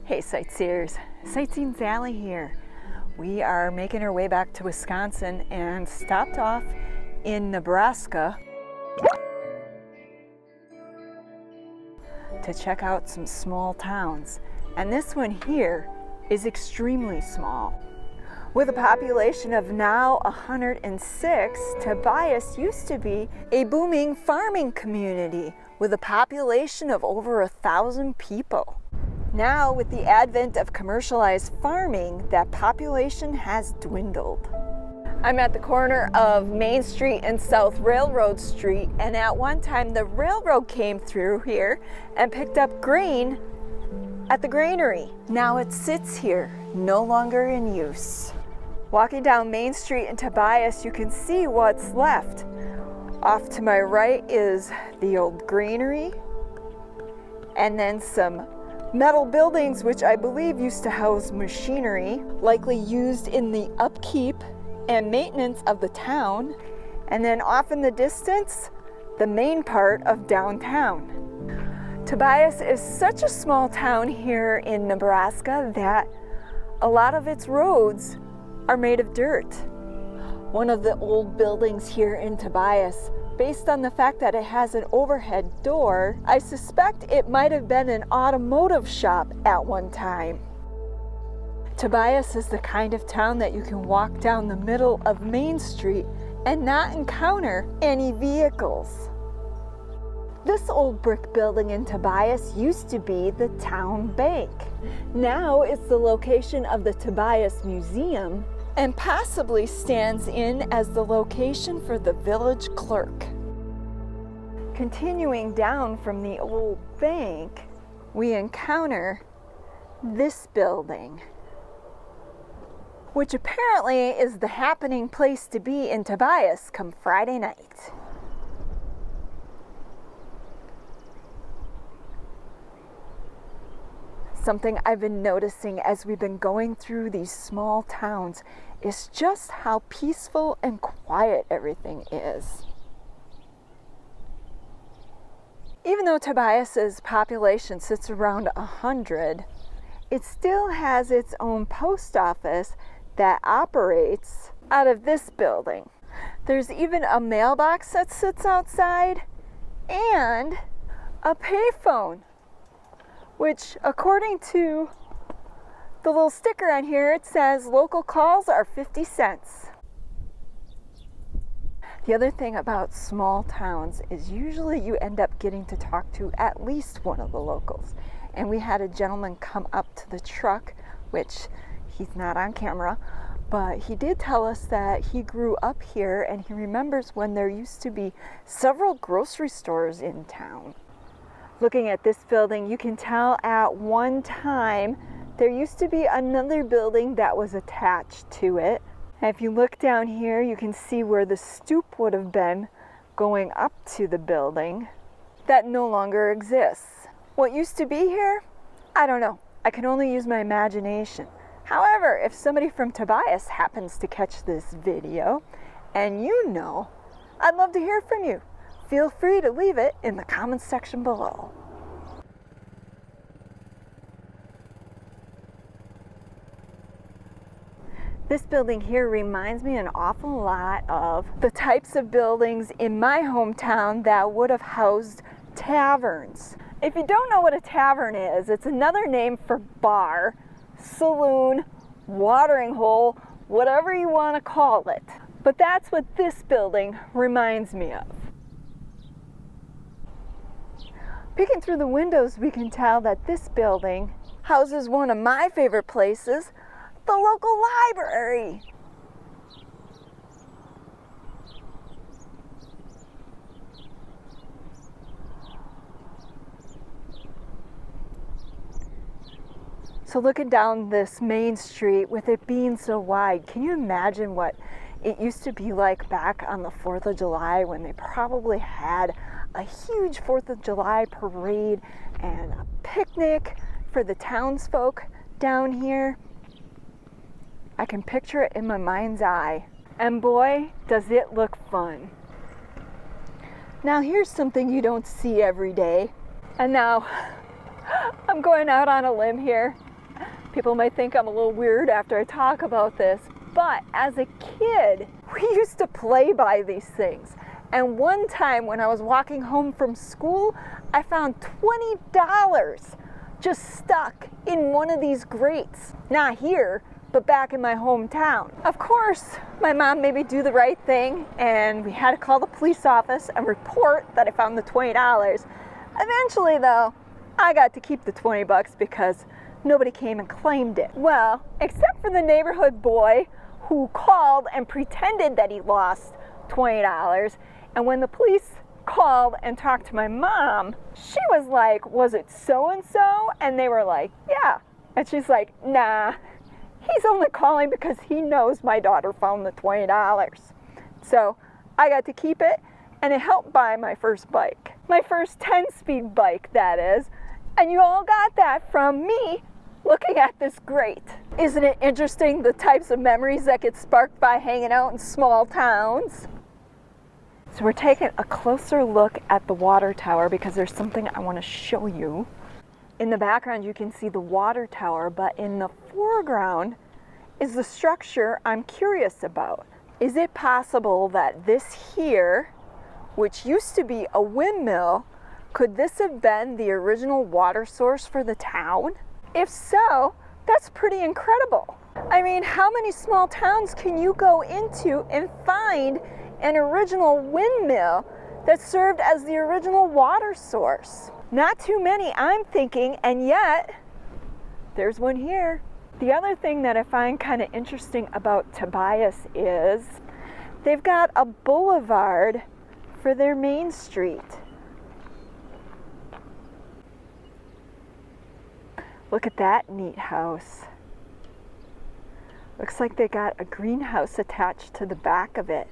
Hey sightseers, SightseeingSally here. We are making our way back to Wisconsin and stopped off in Nebraska to check out some small towns. And this one here is extremely small. With a population of now 106, Tobias used to be a booming farming community with a population of over 1,000 people. Now, with the advent of commercialized farming, that population has dwindled. I'm at the corner of Main Street and South Railroad Street, and at one time the railroad came through here and picked up grain at the granary. Now it sits here, no longer in use. Walking down Main Street in Tobias, you can see what's left. Off to my right is the old granary, and then some metal buildings which I believe used to house machinery, likely used in the upkeep and maintenance of the town. And then off in the distance, the main part of downtown. Tobias is such a small town here in Nebraska that a lot of its roads are made of dirt. One of the old buildings here in Tobias, based on the fact that it has an overhead door, I suspect it might have been an automotive shop at one time. Tobias is the kind of town that you can walk down the middle of Main Street and not encounter any vehicles. This old brick building in Tobias used to be the town bank. Now it's the location of the Tobias Museum and possibly stands in as the location for the village clerk. Continuing down from the old bank, we encounter this building, which apparently is the happening place to be in Tobias come Friday night. Something I've been noticing as we've been going through these small towns is just how peaceful and quiet everything is. Even though Tobias's population sits around 100, it still has its own post office that operates out of this building. There's even a mailbox that sits outside and a payphone, which according to the little sticker on here, it says local calls are 50 cents. The other thing about small towns is usually you end up getting to talk to at least one of the locals. And we had a gentleman come up to the truck, which he's not on camera, but he did tell us that he grew up here and he remembers when there used to be several grocery stores in town. Looking at this building, you can tell at one time there used to be another building that was attached to it. And if you look down here, you can see where the stoop would have been going up to the building. That no longer exists. What used to be here? I don't know. I can only use my imagination. However, if somebody from Tobias happens to catch this video, and you know, I'd love to hear from you. Feel free to leave it in the comments section below. This building here reminds me an awful lot of the types of buildings in my hometown that would have housed taverns. If you don't know what a tavern is, it's another name for bar, saloon, watering hole, whatever you want to call it. But that's what this building reminds me of. Peeking through the windows, we can tell that this building houses one of my favorite places, the local library. So looking down this main street, with it being so wide, can you imagine what it used to be like back on the 4th of July when they probably had a huge 4th of July parade and a picnic for the townsfolk down here? I can picture it in my mind's eye, and boy, does it look fun. Now here's something you don't see every day, and now I'm going out on a limb here. People might think I'm a little weird after I talk about this, but as a kid, we used to play by these things. And one time when I was walking home from school, I found $20 just stuck in one of these grates. Not here, but back in my hometown. Of course, my mom made me do the right thing, and we had to call the police office and report that I found the $20. Eventually, though, I got to keep the 20 bucks because nobody came and claimed it. Well, except for the neighborhood boy who called and pretended that he lost $20. And when the police called and talked to my mom, she was like, "Was it so-and-so?" And they were like, "Yeah." And she's like, "Nah, he's only calling because he knows my daughter found the $20. So I got to keep it, and it helped buy my first bike. My first 10-speed bike, that is. And you all got that from me looking at this grate. Isn't it interesting the types of memories that get sparked by hanging out in small towns? So we're taking a closer look at the water tower because there's something I want to show you. In the background you can see the water tower, but in the foreground is the structure I'm curious about. Is it possible that this here, which used to be a windmill, could this have been the original water source for the town? If so, that's pretty incredible. I mean, how many small towns can you go into and find an original windmill that served as the original water source? Not too many, I'm thinking, and yet there's one here. The other thing that I find kind of interesting about Tobias is they've got a boulevard for their main street. Look at that neat house. Looks like they got a greenhouse attached to the back of it.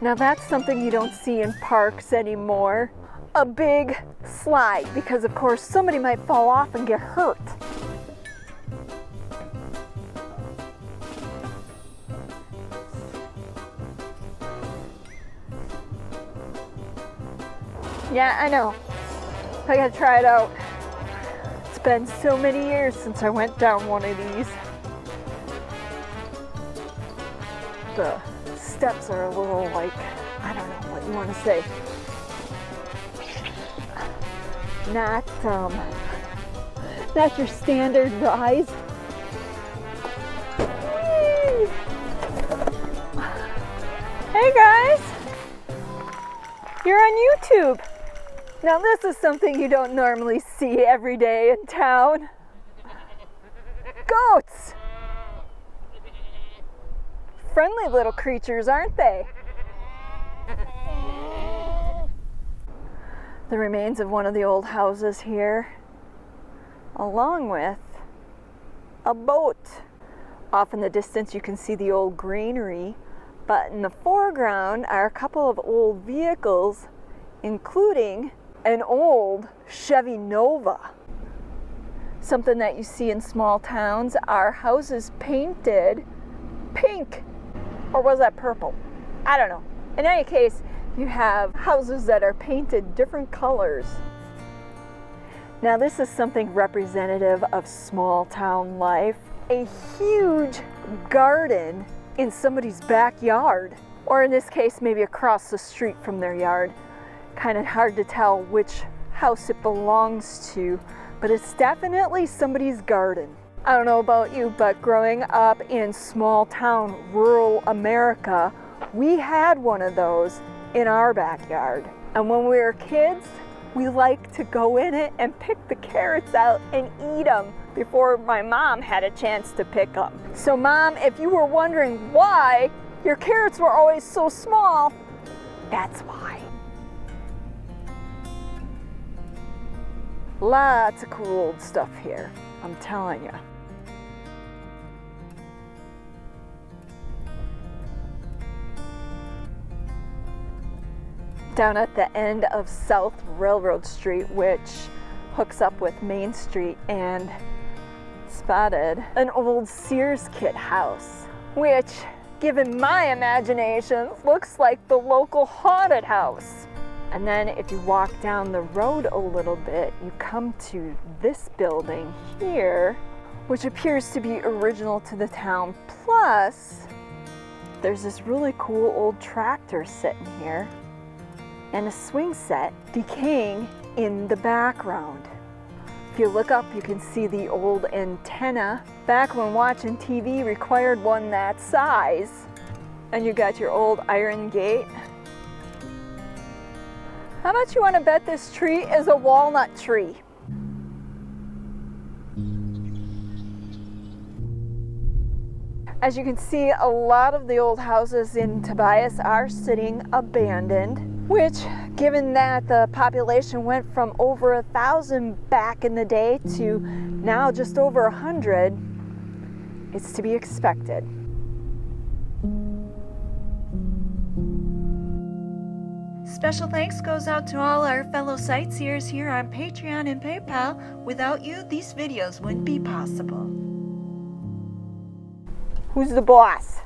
Now that's something you don't see in parks anymore. A big slide, because of course somebody might fall off and get hurt. Yeah, I know. I gotta try it out. It's been so many years since I went down one of these. The steps are a little like, I don't know what you want to say. Not your standard rise. Hey guys, you're on YouTube. Now this is something you don't normally see every day in town. Goats! Friendly little creatures, aren't they? The remains of one of the old houses here, along with a boat. Off in the distance you can see the old granary, but in the foreground are a couple of old vehicles, including an old Chevy Nova. Something that you see in small towns are houses painted pink. Or was that purple? I don't know. In any case, you have houses that are painted different colors. Now this is something representative of small town life. A huge garden in somebody's backyard. Or in this case, maybe across the street from their yard. Kind of hard to tell which house it belongs to, but it's definitely somebody's garden. I don't know about you, but growing up in small town rural America, we had one of those in our backyard. And when we were kids, we liked to go in it and pick the carrots out and eat them before my mom had a chance to pick them. So Mom, if you were wondering why your carrots were always so small, that's why. Lots of cool old stuff here, I'm telling you. Down at the end of South Railroad Street, which hooks up with Main Street, and spotted an old Sears kit house, which, given my imagination, looks like the local haunted house. And then if you walk down the road a little bit, you come to this building here, which appears to be original to the town. Plus, there's this really cool old tractor sitting here and a swing set decaying in the background. If you look up, you can see the old antenna. Back when watching TV required one that size. And you got your old iron gate. How much you want to bet this tree is a walnut tree? As you can see, a lot of the old houses in Tobias are sitting abandoned, which, given that the population went from over 1,000 back in the day to now just over 100, it's to be expected. Special thanks goes out to all our fellow sightseers here on Patreon and PayPal. Without you, these videos wouldn't be possible. Who's the boss?